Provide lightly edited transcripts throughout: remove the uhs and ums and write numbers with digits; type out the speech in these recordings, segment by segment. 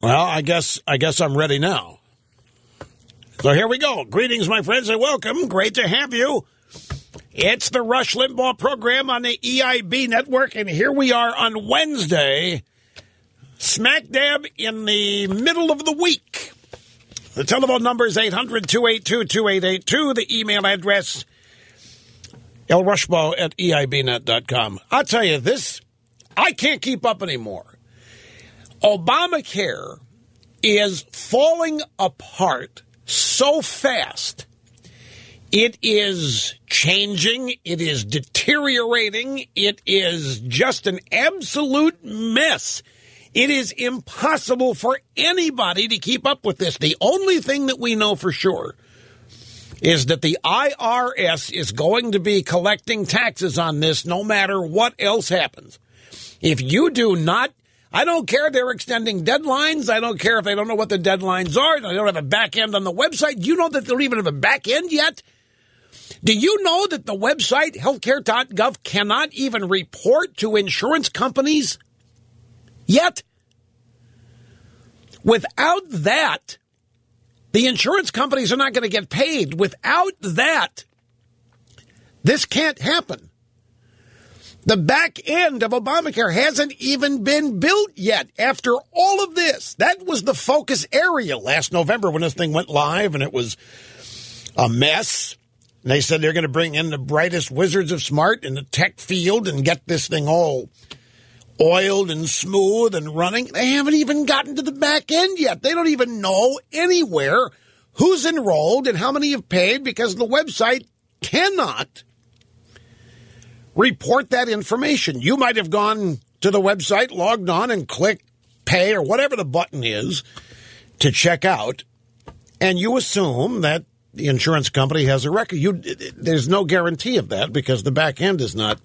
Well, I guess I'm ready now. So here we go. Greetings, my friends, and welcome. Great to have you. It's the Rush Limbaugh program on the EIB network, and here we are on Wednesday, smack dab in the middle of the week. The telephone number is 800-282-2882. The email address, lrushbaugh@eibnet.com. I'll tell you this, I can't keep up anymore. Obamacare is falling apart so fast. It is changing. It is deteriorating. It is just an absolute mess. It is impossible for anybody to keep up with this. The only thing that we know for sure is that the IRS is going to be collecting taxes on this no matter what else happens. If you do not, I don't care they're extending deadlines. I don't care if they don't know what the deadlines are. They don't have a back end on the website. Do you know that they don't even have a back end yet? Do you know that the website, healthcare.gov, cannot even report to insurance companies yet? Without that, the insurance companies are not going to get paid. Without that, this can't happen. The back end of Obamacare hasn't even been built yet after all of this. That was the focus area last November when this thing went live, and it was a mess. And they said they're going to bring in the brightest wizards of smart in the tech field and get this thing all oiled and smooth and running. They haven't even gotten to the back end yet. They don't even know anywhere who's enrolled and how many have paid because the website cannot report that information. You might have gone to the website, logged on, and clicked pay or whatever the button is to check out, and you assume that the insurance company has a record. There's no guarantee of that because the back end is not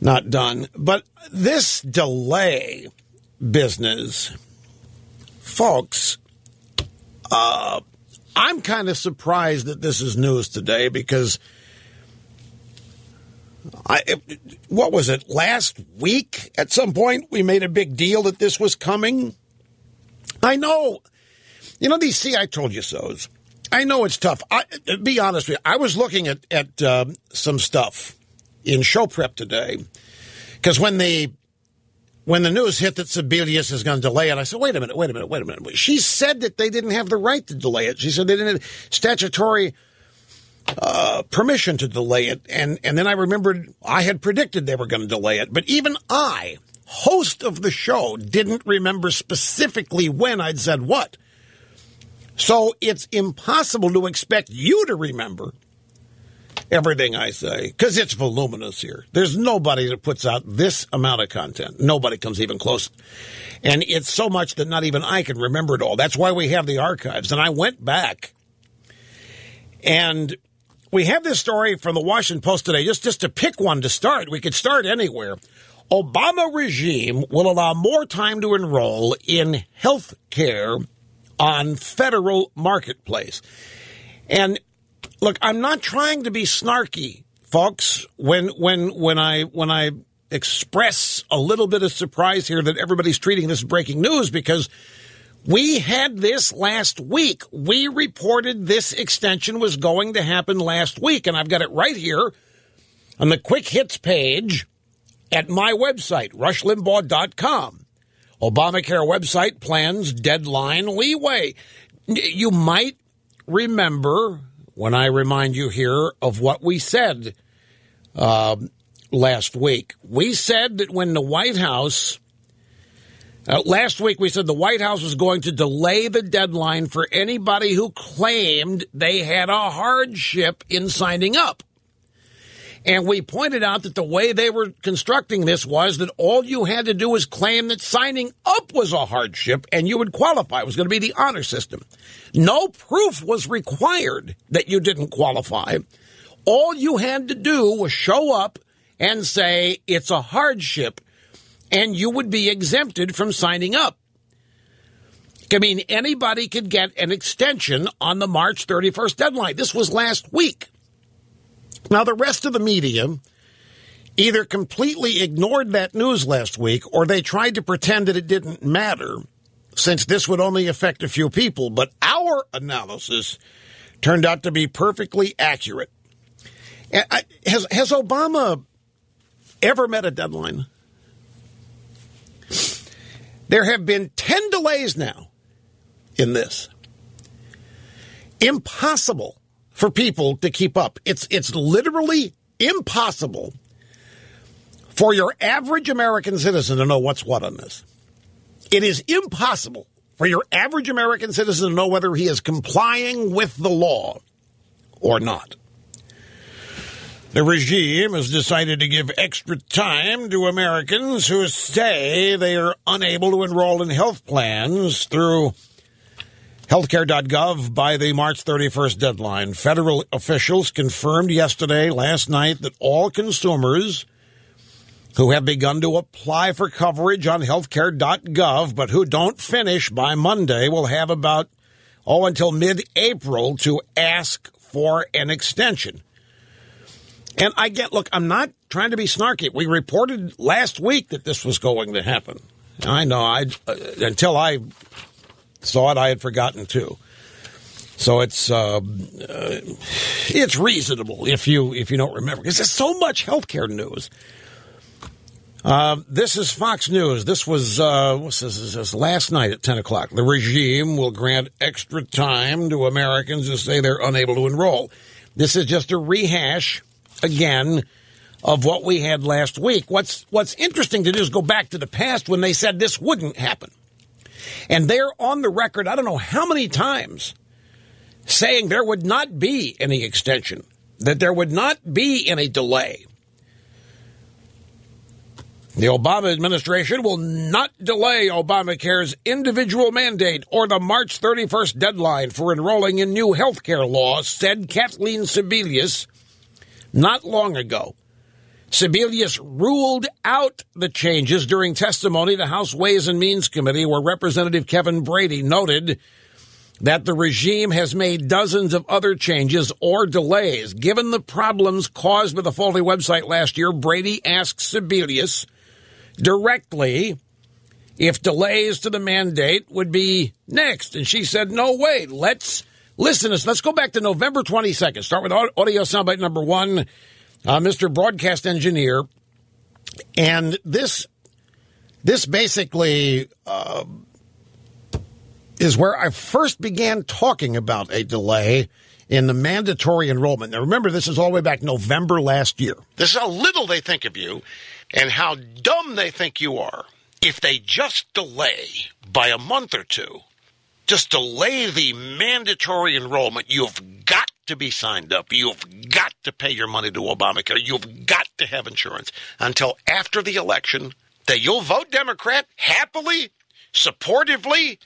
done. But this delay business, folks, I'm kind of surprised that this is news today because what was it, last week at some point we made a big deal that this was coming? I know. You know, these I told you so's. I know it's tough. Be honest with you. I was looking at some stuff in show prep today because when the news hit that Sebelius is going to delay it, I said, wait a minute. She said that they didn't have the right to delay it. She said they didn't have statutory permission to delay it. And then I remembered I had predicted they were going to delay it. But even I, host of the show, didn't remember specifically when I'd said what. So it's impossible to expect you to remember everything I say because it's voluminous here. There's nobody that puts out this amount of content. Nobody comes even close. And it's so much that not even I can remember it all. That's why we have the archives. And I went back and we have this story from the Washington Post today, just to pick one to start. We could start anywhere. Obama regime will allow more time to enroll in health care on federal marketplace. And look, I'm not trying to be snarky, folks, when I express a little bit of surprise here that everybody's treating this breaking news because we had this last week. We reported this extension was going to happen last week, and I've got it right here on the quick hits page at my website, rushlimbaugh.com. Obamacare website plans deadline leeway. You might remember when I remind you here of what we said last week. We said that when the White House last week, we said the White House was going to delay the deadline for anybody who claimed they had a hardship in signing up. And we pointed out that the way they were constructing this was that all you had to do was claim that signing up was a hardship and you would qualify. It was going to be the honor system. No proof was required that you didn't qualify. All you had to do was show up and say it's a hardship, and you would be exempted from signing up. I mean, anybody could get an extension on the March 31st deadline. This was last week. Now, the rest of the media either completely ignored that news last week or they tried to pretend that it didn't matter. since this would only affect a few people. But our analysis turned out to be perfectly accurate. Has Obama ever met a deadline? There have been 10 delays now in this. Impossible for people to keep up. It's literally impossible for your average American citizen to know what's what on this. It is impossible for your average American citizen to know whether he is complying with the law or not. The regime has decided to give extra time to Americans who say they are unable to enroll in health plans through healthcare.gov by the March 31st deadline. Federal officials confirmed last night, that all consumers who have begun to apply for coverage on healthcare.gov but who don't finish by Monday will have until mid-April to ask for an extension. And I'm not trying to be snarky. We reported last week that this was going to happen. I know, until I saw it, I had forgotten too. So it's reasonable if you don't remember, because there's so much healthcare news. This is Fox News. This was this last night at 10 o'clock. The regime will grant extra time to Americans who say they're unable to enroll. This is just a rehash, again, of what we had last week. What's interesting to do is go back to the past when they said this wouldn't happen. And they're on the record, I don't know how many times, saying there would not be any extension, that there would not be any delay. The Obama administration will not delay Obamacare's individual mandate or the March 31st deadline for enrolling in new health care law, said Kathleen Sebelius not long ago. Sebelius ruled out the changes during testimony to the House Ways and Means Committee, where Representative Kevin Brady noted that the regime has made dozens of other changes or delays. Given the problems caused by the faulty website last year, Brady asked Sebelius directly if delays to the mandate would be next. And she said, no way. Let's listen. Let's go back to November 22nd. Start with audio soundbite number one, Mr. Broadcast Engineer. And this basically is where I first began talking about a delay in the mandatory enrollment. Now, remember, this is all the way back November last year. This is how little they think of you and how dumb they think you are. If they just delay by a month or two, just delay the mandatory enrollment, you've got to be signed up. You've got to pay your money to Obamacare. You've got to have insurance until after the election, that you'll vote Democrat happily, supportively,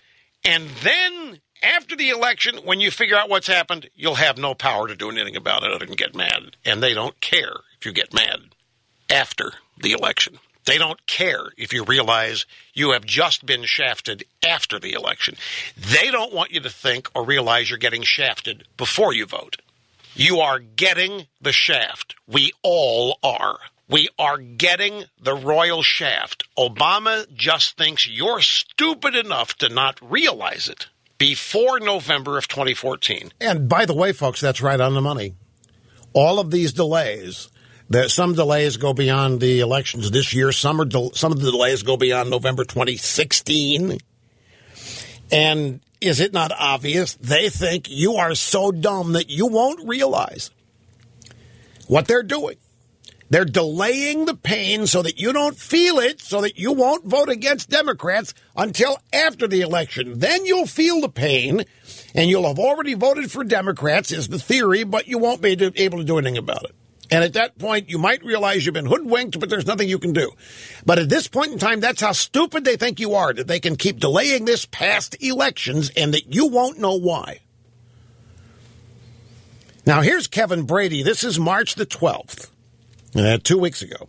and then after the election, when you figure out what's happened, you'll have no power to do anything about it other than get mad. And they don't care if you get mad after the election. They don't care if you realize you have just been shafted after the election. They don't want you to think or realize you're getting shafted before you vote. You are getting the shaft. We all are. We are getting the royal shaft. Obama just thinks you're stupid enough to not realize it before November of 2014. And by the way, folks, that's right on the money. All of these delays, some delays go beyond the elections this year. Some of the delays go beyond November 2016. And is it not obvious? They think you are so dumb that you won't realize what they're doing. They're delaying the pain so that you don't feel it, so that you won't vote against Democrats until after the election. Then you'll feel the pain, and you'll have already voted for Democrats, is the theory, but you won't be able to do anything about it. And at that point, you might realize you've been hoodwinked, but there's nothing you can do. But at this point in time, that's how stupid they think you are, that they can keep delaying this past elections and that you won't know why. Now, here's Kevin Brady. This is March the 12th. 2 weeks ago.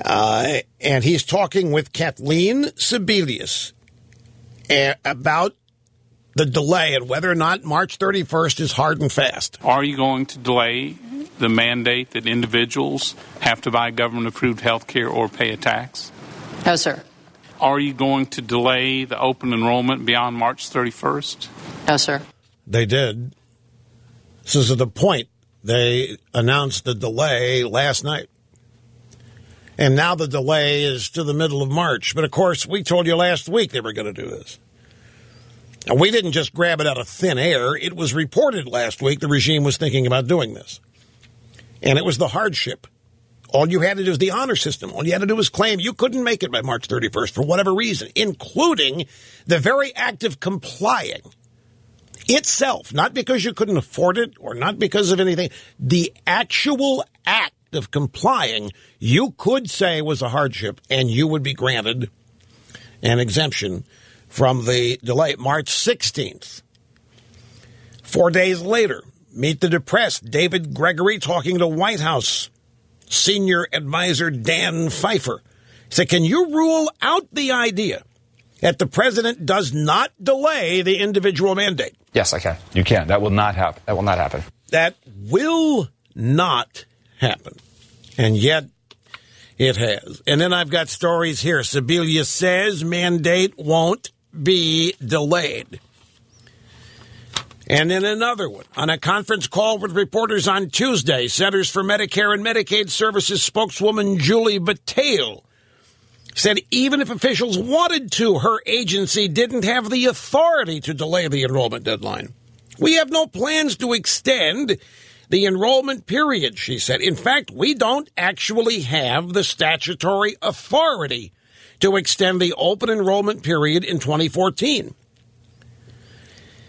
And he's talking with Kathleen Sebelius about the delay and whether or not March 31st is hard and fast. Are you going to delay the mandate that individuals have to buy government-approved health care or pay a tax? No, sir. Are you going to delay the open enrollment beyond March 31st? No, sir. They did. This is the point. They announced the delay last night. And now the delay is to the middle of March. But, of course, we told you last week they were going to do this. And we didn't just grab it out of thin air. It was reported last week the regime was thinking about doing this. And it was the hardship. All you had to do was the honor system. All you had to do was claim you couldn't make it by March 31st for whatever reason, including the very act of complying itself, not because you couldn't afford it or not because of anything. The actual act of complying, you could say was a hardship, and you would be granted an exemption from the delay. March 16th. 4 days later, meet the depressed David Gregory talking to White House senior advisor Dan Pfeiffer. He said, can you rule out the idea that the president does not delay the individual mandate? Yes, I can. You can. That will not happen. That will not happen. That will not happen. And yet it has. And then I've got stories here. Sibilia says mandate won't be delayed. And then another one. On a conference call with reporters on Tuesday, Centers for Medicare and Medicaid Services spokeswoman Julie Battelle said even if officials wanted to, her agency didn't have the authority to delay the enrollment deadline. We have no plans to extend the enrollment period, she said. In fact, we don't actually have the statutory authority to extend the open enrollment period in 2014.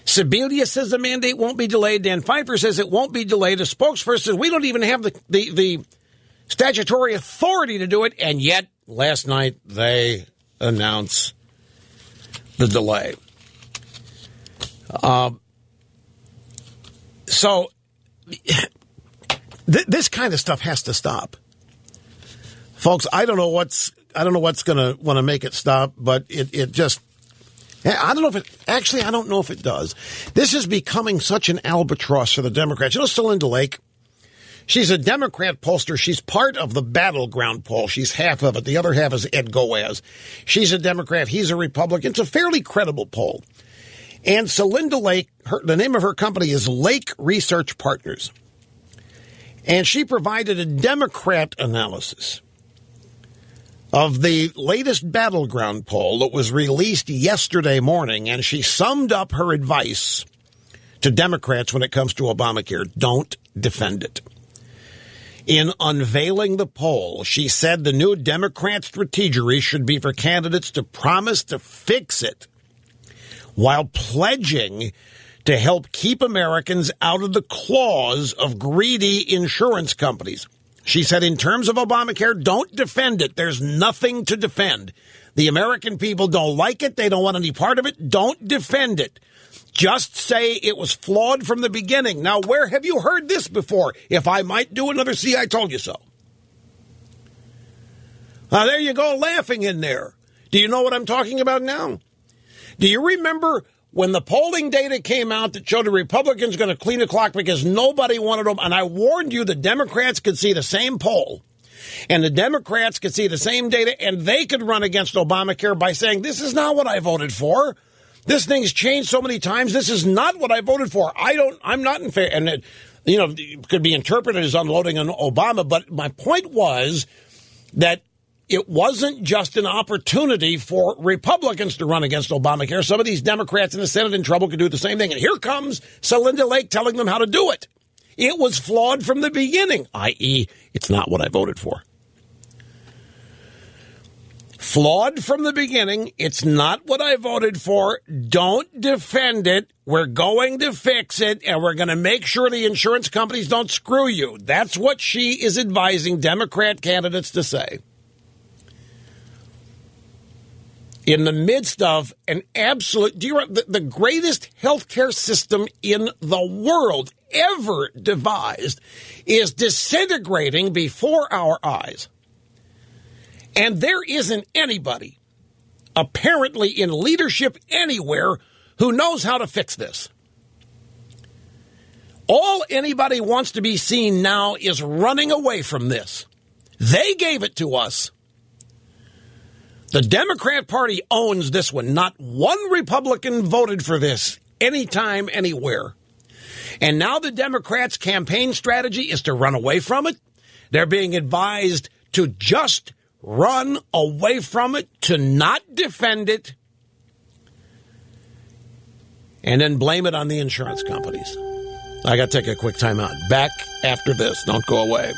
Sibilia says the mandate won't be delayed. Dan Pfeiffer says it won't be delayed. A spokesperson says we don't even have the statutory authority to do it, and yet last night they announced the delay. So this kind of stuff has to stop, folks. I don't know what's going to want to make it stop, but it just. I don't know if it does. This is becoming such an albatross for the Democrats. You know, Celinda Lake, she's a Democrat pollster. She's part of the Battleground poll. She's half of it. The other half is Ed Goaz. She's a Democrat. He's a Republican. It's a fairly credible poll. And Celinda Lake, the name of her company is Lake Research Partners. And she provided a Democrat analysis of the latest Battleground poll that was released yesterday morning, and she summed up her advice to Democrats when it comes to Obamacare. Don't defend it. In unveiling the poll, she said the new Democrat strategy should be for candidates to promise to fix it while pledging to help keep Americans out of the claws of greedy insurance companies. She said, in terms of Obamacare, don't defend it. There's nothing to defend. The American people don't like it. They don't want any part of it. Don't defend it. Just say it was flawed from the beginning. Now, where have you heard this before? If I might do another See, I Told You So. Now, there you go, laughing in there. Do you know what I'm talking about now? Do you remember when the polling data came out that showed the Republicans going to clean the clock because nobody wanted them? And I warned you the Democrats could see the same poll and the Democrats could see the same data and they could run against Obamacare by saying, this is not what I voted for. This thing's changed so many times. This is not what I voted for. I'm not in favor. And it could be interpreted as unloading on Obama. But my point was that it wasn't just an opportunity for Republicans to run against Obamacare. Some of these Democrats in the Senate in trouble could do the same thing. And here comes Celinda Lake telling them how to do it. It was flawed from the beginning, i.e., it's not what I voted for. Flawed from the beginning. It's not what I voted for. Don't defend it. We're going to fix it, and we're going to make sure the insurance companies don't screw you. That's what she is advising Democrat candidates to say. In the midst of an absolute, the greatest healthcare system in the world ever devised is disintegrating before our eyes. And there isn't anybody, apparently in leadership anywhere, who knows how to fix this. All anybody wants to be seen now is running away from this. They gave it to us. The Democrat Party owns this one. Not one Republican voted for this anytime, anywhere. And now the Democrats' campaign strategy is to run away from it. They're being advised to just run away from it, to not defend it, and then blame it on the insurance companies. I got to take a quick time out. Back after this. Don't go away.